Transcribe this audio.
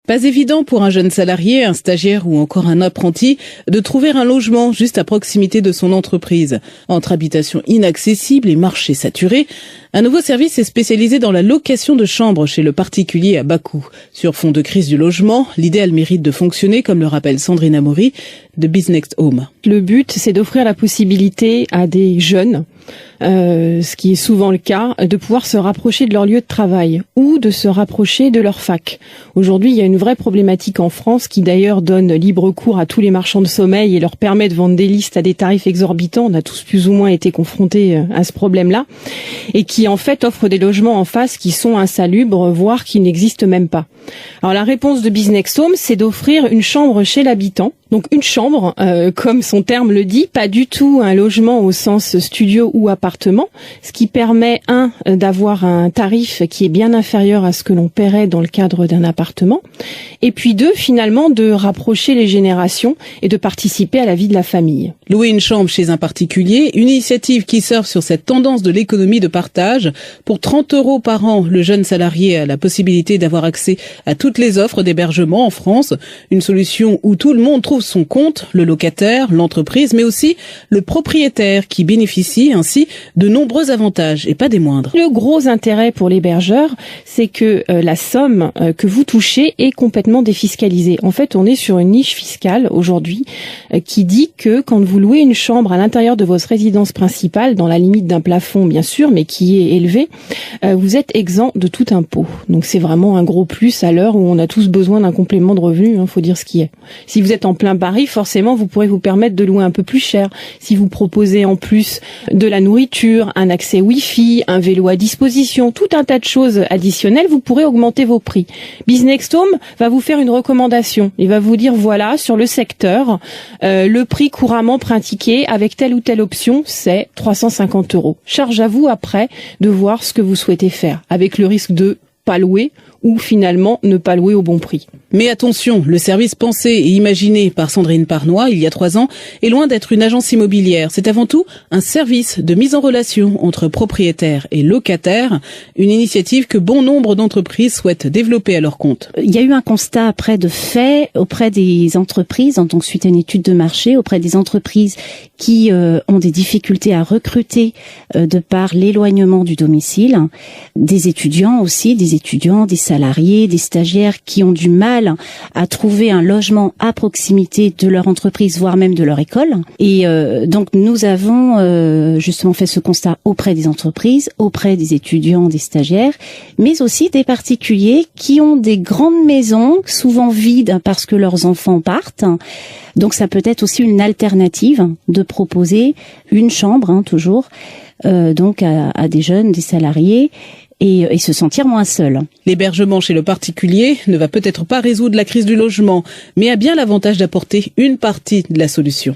Pas évident pour un jeune salarié, un stagiaire ou encore un apprenti de trouver un logement juste à proximité de son entreprise. Entre habitations inaccessibles et marchés saturés, un nouveau service est spécialisé dans la location de chambres chez le particulier à bas coût. Sur fond de crise du logement, l'idéal mérite de fonctionner, comme le rappelle Sandrine Amaury de BizNext Home. Le but, c'est d'offrir la possibilité à des jeunes, ce qui est souvent le cas, de pouvoir se rapprocher de leur lieu de travail ou de se rapprocher de leur fac. Aujourd'hui, il y a une vraie problématique en France qui d'ailleurs donne libre cours à tous les marchands de sommeil et leur permet de vendre des listes à des tarifs exorbitants. On a tous plus ou moins été confrontés à ce problème-là et qui en fait offre des logements en face qui sont insalubres, voire qui n'existent même pas. Alors la réponse de BizNext Home, c'est d'offrir une chambre chez l'habitant. Donc une chambre, comme son terme le dit, pas du tout un logement au sens studio ou appartement, ce qui permet, d'avoir un tarif qui est bien inférieur à ce que l'on paierait dans le cadre d'un appartement, et puis finalement, de rapprocher les générations et de participer à la vie de la famille. Louer une chambre chez un particulier, une initiative qui surfe sur cette tendance de l'économie de partage. Pour 30 € par an, le jeune salarié a la possibilité d'avoir accès à toutes les offres d'hébergement en France. Une solution où tout le monde trouve son compte, le locataire, l'entreprise, mais aussi le propriétaire qui bénéficie ainsi de nombreux avantages et pas des moindres. Le gros intérêt pour l'hébergeur, c'est que la somme que vous touchez est complètement défiscalisée. En fait, on est sur une niche fiscale aujourd'hui qui dit que quand vous louez une chambre à l'intérieur de votre résidence principale, dans la limite d'un plafond bien sûr, mais qui est élevé, vous êtes exempt de tout impôt. Donc c'est vraiment un gros plus à l'heure où on a tous besoin d'un complément de revenu, faut dire ce qui est. Si vous êtes en plein Paris, forcément, vous pourrez vous permettre de louer un peu plus cher. Si vous proposez en plus de la nourriture, un accès Wi-Fi, un vélo à disposition, tout un tas de choses additionnelles, vous pourrez augmenter vos prix. BizNext Home va vous faire une recommandation. Il va vous dire, voilà, sur le secteur, le prix couramment pratiqué avec telle ou telle option, c'est 350 €. Charge à vous après de voir ce que vous souhaitez faire, avec le risque de pas louer ou finalement ne pas louer au bon prix. Mais attention, le service pensé et imaginé par Sandrine Parnois il y a 3 ans est loin d'être une agence immobilière. C'est avant tout un service de mise en relation entre propriétaires et locataires, une initiative que bon nombre d'entreprises souhaitent développer à leur compte. Il y a eu un constat après de fait auprès des entreprises, donc suite à une étude de marché, auprès des entreprises qui ont des difficultés à recruter de par l'éloignement du domicile, des étudiants aussi, des salariés, des stagiaires qui ont du mal à trouver un logement à proximité de leur entreprise, voire même de leur école. Et donc nous avons justement fait ce constat auprès des entreprises, auprès des étudiants, des stagiaires, mais aussi des particuliers qui ont des grandes maisons, souvent vides parce que leurs enfants partent. Donc ça peut être aussi une alternative de proposer une chambre, toujours, donc à des jeunes, des salariés, et se sentir moins seul. L'hébergement chez le particulier ne va peut-être pas résoudre la crise du logement, mais a bien l'avantage d'apporter une partie de la solution.